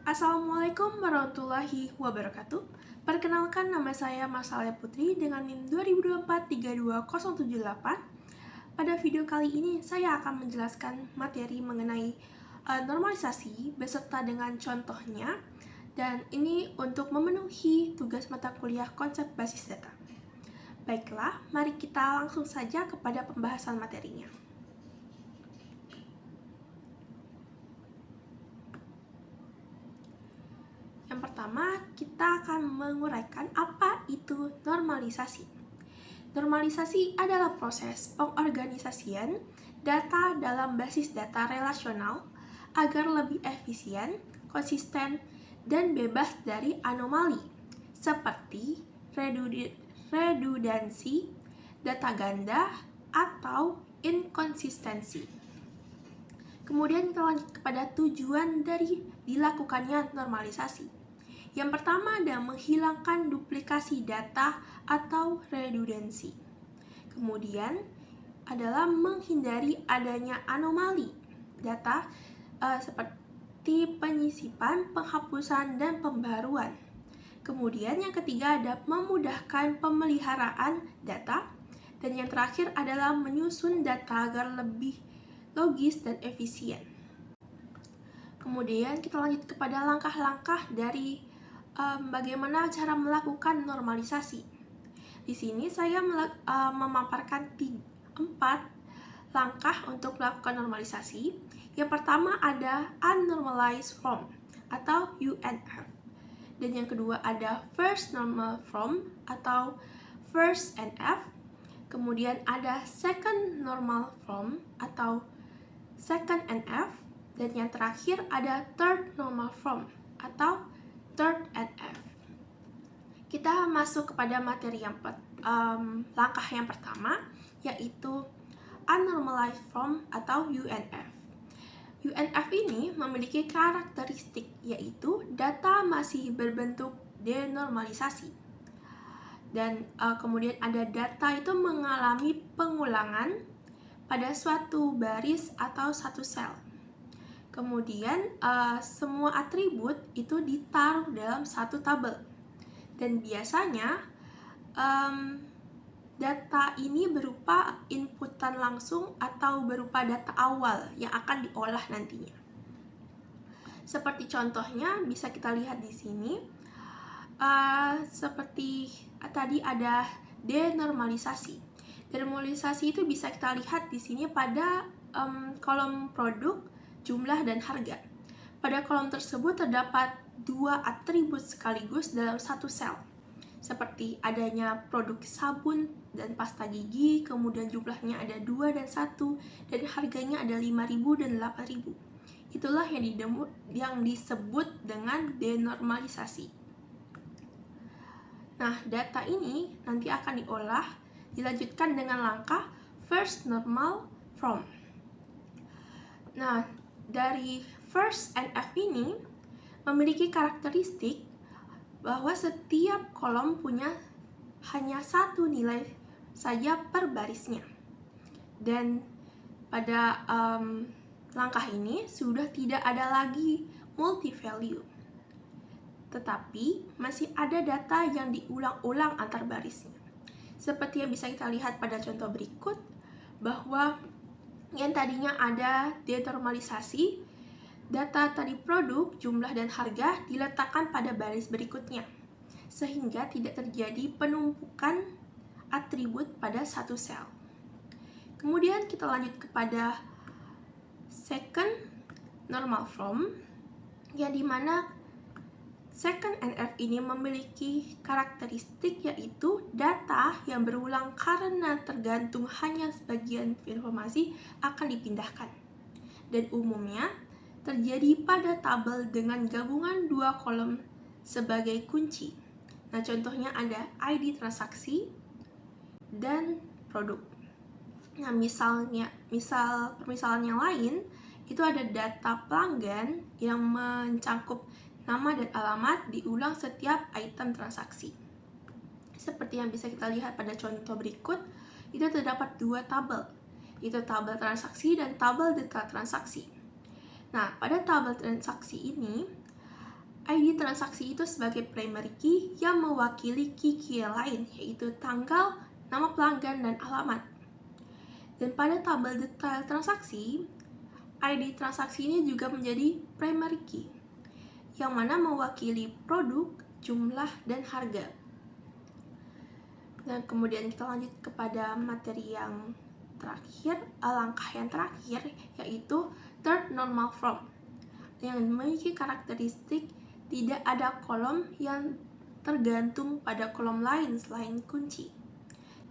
Assalamualaikum warahmatullahi wabarakatuh. Perkenalkan, nama saya Masalia Putri dengan NIM 2024-32078. Pada video kali ini saya akan menjelaskan materi mengenai normalisasi beserta dengan contohnya, dan ini untuk memenuhi tugas mata kuliah konsep basis data. Baiklah, mari kita langsung saja kepada pembahasan materinya. Yang pertama, kita akan menguraikan apa itu normalisasi. Normalisasi adalah proses pengorganisasian data dalam basis data relasional agar lebih efisien, konsisten, dan bebas dari anomali seperti redundansi, data ganda, atau inkonsistensi. Kemudian kita lanjut kepada tujuan dari dilakukannya normalisasi. Yang pertama adalah menghilangkan duplikasi data atau redundansi. Kemudian adalah menghindari adanya anomali data seperti penyisipan, penghapusan, dan pembaruan. Kemudian yang ketiga ada memudahkan pemeliharaan data. Dan yang terakhir adalah menyusun data agar lebih logis dan efisien. Kemudian kita lanjut kepada langkah-langkah dari bagaimana cara melakukan normalisasi. Di sini saya memaparkan 4 langkah untuk melakukan normalisasi. Yang pertama ada unnormalized form atau UNF. Dan yang kedua ada first normal form atau first NF. Kemudian ada second normal form atau second NF. Dan yang terakhir ada third normal form atau third NF. Kita masuk kepada materi yang langkah yang pertama, yaitu unnormalized form atau UNF. UNF ini memiliki karakteristik, yaitu data masih berbentuk denormalisasi. Dan kemudian ada data itu mengalami pengulangan pada suatu baris atau satu sel. Kemudian semua atribut itu ditaruh dalam satu tabel. Dan biasanya data ini berupa inputan langsung atau berupa data awal yang akan diolah nantinya. Seperti contohnya bisa kita lihat di sini. Seperti tadi ada denormalisasi. Denormalisasi itu bisa kita lihat di sini pada kolom produk, jumlah, dan harga. Pada kolom tersebut terdapat 2 atribut sekaligus dalam satu sel, seperti adanya produk sabun dan pasta gigi, kemudian jumlahnya ada 2 dan 1, dan harganya ada 5.000 dan 8.000. Itulah yang disebut dengan denormalisasi. Nah, data ini nanti akan diolah, dilanjutkan dengan langkah first normal form. Nah, dari first NF ini memiliki karakteristik bahwa setiap kolom punya hanya satu nilai saja per barisnya. Dan pada langkah ini sudah tidak ada lagi multi value, tetapi masih ada data yang diulang-ulang antar barisnya. Seperti yang bisa kita lihat pada contoh berikut, bahwa yang tadinya ada denormalisasi, data tadi produk, jumlah, dan harga diletakkan pada baris berikutnya, sehingga tidak terjadi penumpukan atribut pada satu sel. Kemudian kita lanjut kepada second normal form, yang dimana second NF ini memiliki karakteristik, yaitu data yang berulang karena tergantung hanya sebagian informasi akan dipindahkan. Dan umumnya terjadi pada tabel dengan gabungan 2 kolom sebagai kunci. Nah, contohnya ada ID transaksi dan produk. Nah, permisalan yang lain itu ada data pelanggan yang mencakup nama dan alamat diulang setiap item transaksi. Seperti yang bisa kita lihat pada contoh berikut, itu terdapat 2 tabel, yaitu tabel transaksi dan tabel data transaksi. Nah, pada tabel transaksi ini ID transaksi itu sebagai primary key yang mewakili key-key lain, yaitu tanggal, nama pelanggan, dan alamat. Dan pada tabel detail transaksi, ID transaksi ini juga menjadi primary key, yang mana mewakili produk, jumlah, dan harga. Dan kemudian kita lanjut kepada materi yang terakhir, langkah yang terakhir, yaitu third normal form, yang memiliki karakteristik tidak ada kolom yang tergantung pada kolom lain selain kunci.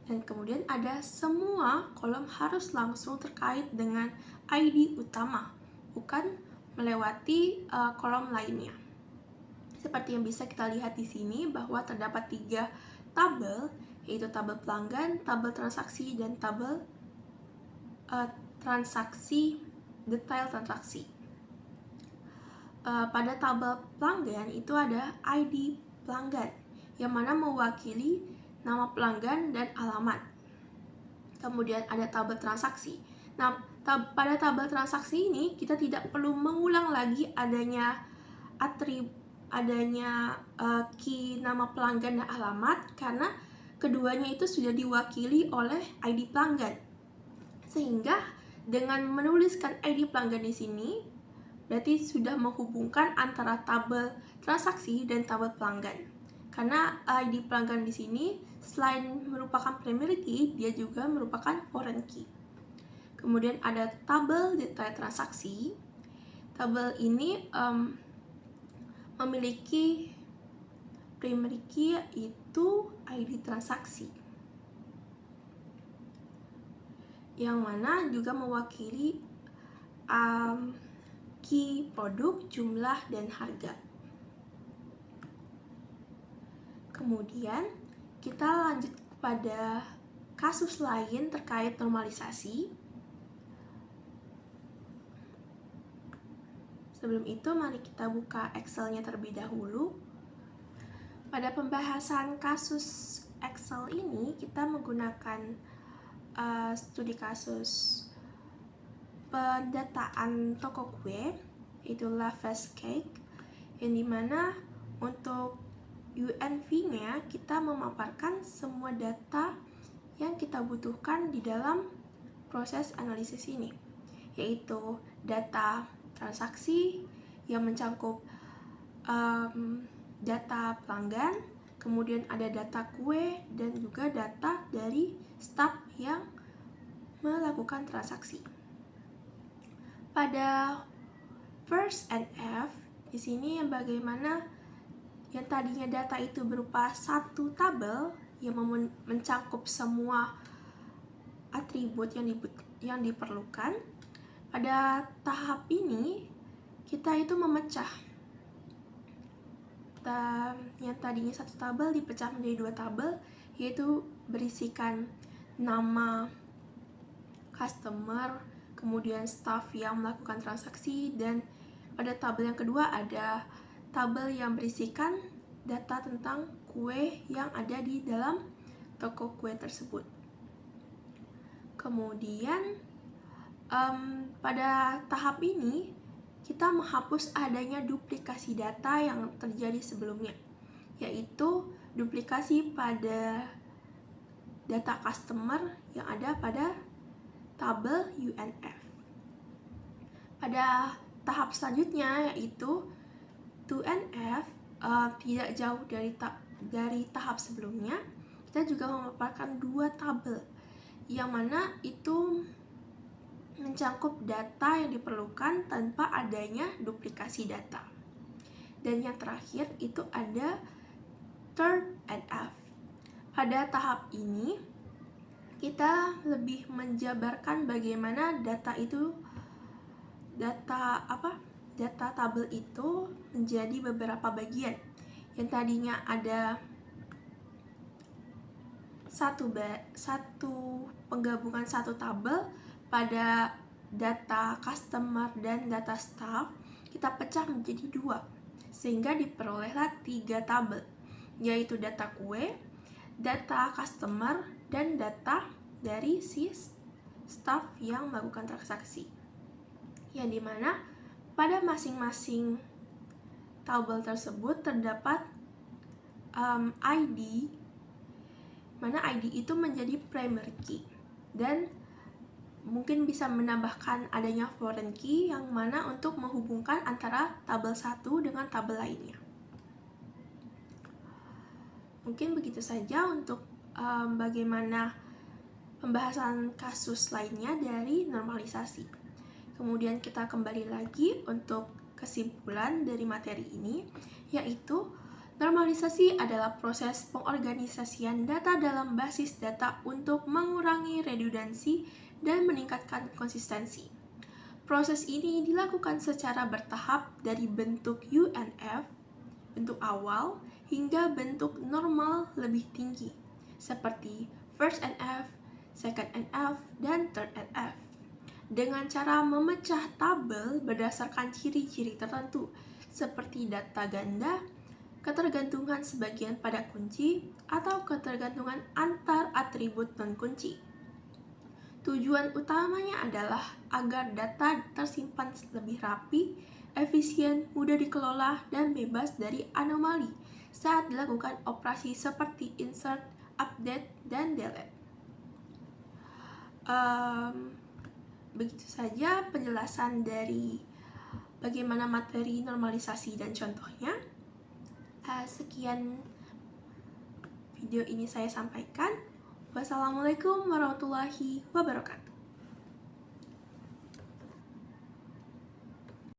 Dan kemudian ada semua kolom harus langsung terkait dengan ID utama, bukan melewati kolom lainnya. Seperti yang bisa kita lihat di sini bahwa terdapat 3 tabel, yaitu tabel pelanggan, tabel transaksi, dan tabel transaksi, detail transaksi. Pada tabel pelanggan itu ada ID pelanggan, yang mana mewakili nama pelanggan dan alamat. Kemudian ada tabel transaksi. Nah, pada tabel transaksi ini kita tidak perlu mengulang lagi adanya key nama pelanggan dan alamat, karena keduanya itu sudah diwakili oleh ID pelanggan. Sehingga dengan menuliskan ID pelanggan di sini, berarti sudah menghubungkan antara tabel transaksi dan tabel pelanggan. Karena ID pelanggan di sini selain merupakan primary key, dia juga merupakan foreign key. Kemudian ada tabel detail transaksi. Tabel ini memiliki primary key yaitu ID transaksi, yang mana juga mewakili key produk, jumlah, dan harga. Kemudian kita lanjut kepada kasus lain terkait normalisasi. Sebelum itu, mari kita buka Excel-nya terlebih dahulu. Pada pembahasan kasus Excel ini, kita menggunakan studi kasus pendataan toko kue, yaitu Laffe's Cake, yang dimana untuk UNV-nya kita memaparkan semua data yang kita butuhkan di dalam proses analisis ini, yaitu data transaksi yang mencakup data pelanggan, kemudian ada data kue, dan juga data dari staf yang melakukan transaksi. Pada first and F, di sini yang bagaimana yang tadinya data itu berupa satu tabel yang mencakup semua atribut yang diperlukan. Pada tahap ini kita itu memecah yang tadinya satu tabel dipecah menjadi 2 tabel, yaitu berisikan nama customer, kemudian staff yang melakukan transaksi, dan pada tabel yang kedua ada tabel yang berisikan data tentang kue yang ada di dalam toko kue tersebut. Kemudian pada tahap ini kita menghapus adanya duplikasi data yang terjadi sebelumnya, yaitu duplikasi pada data customer yang ada pada tabel UNF. Pada tahap selanjutnya, yaitu 2NF, tidak jauh dari tahap sebelumnya, kita juga memaparkan 2 tabel yang mana itu mencakup data yang diperlukan tanpa adanya duplikasi data. Dan yang terakhir itu ada third and F. Pada tahap ini kita lebih menjabarkan bagaimana data tabel itu menjadi beberapa bagian. Yang tadinya ada satu penggabungan satu tabel pada data customer dan data staff, kita pecah menjadi 2, sehingga diperolehlah 3 tabel, yaitu data kue, data customer, dan data dari si staff yang melakukan transaksi, yang dimana pada masing-masing tabel tersebut terdapat ID, mana ID itu menjadi primary key, dan mungkin bisa menambahkan adanya foreign key yang mana untuk menghubungkan antara tabel satu dengan tabel lainnya. Mungkin begitu saja untuk bagaimana pembahasan kasus lainnya dari normalisasi. Kemudian kita kembali lagi untuk kesimpulan dari materi ini, yaitu normalisasi adalah proses pengorganisasian data dalam basis data untuk mengurangi redundansi dan meningkatkan konsistensi. Proses ini dilakukan secara bertahap dari bentuk UNF, bentuk awal, hingga bentuk normal lebih tinggi, seperti first NF, second NF, dan third NF, dengan cara memecah tabel berdasarkan ciri-ciri tertentu, seperti data ganda, ketergantungan sebagian pada kunci, atau ketergantungan antar atribut non-kunci. Tujuan utamanya adalah agar data tersimpan lebih rapi, efisien, mudah dikelola, dan bebas dari anomali saat dilakukan operasi seperti insert, update, dan delete. Begitu saja penjelasan dari bagaimana materi normalisasi dan contohnya. Sekian video ini saya sampaikan. Wassalamualaikum warahmatullahi wabarakatuh.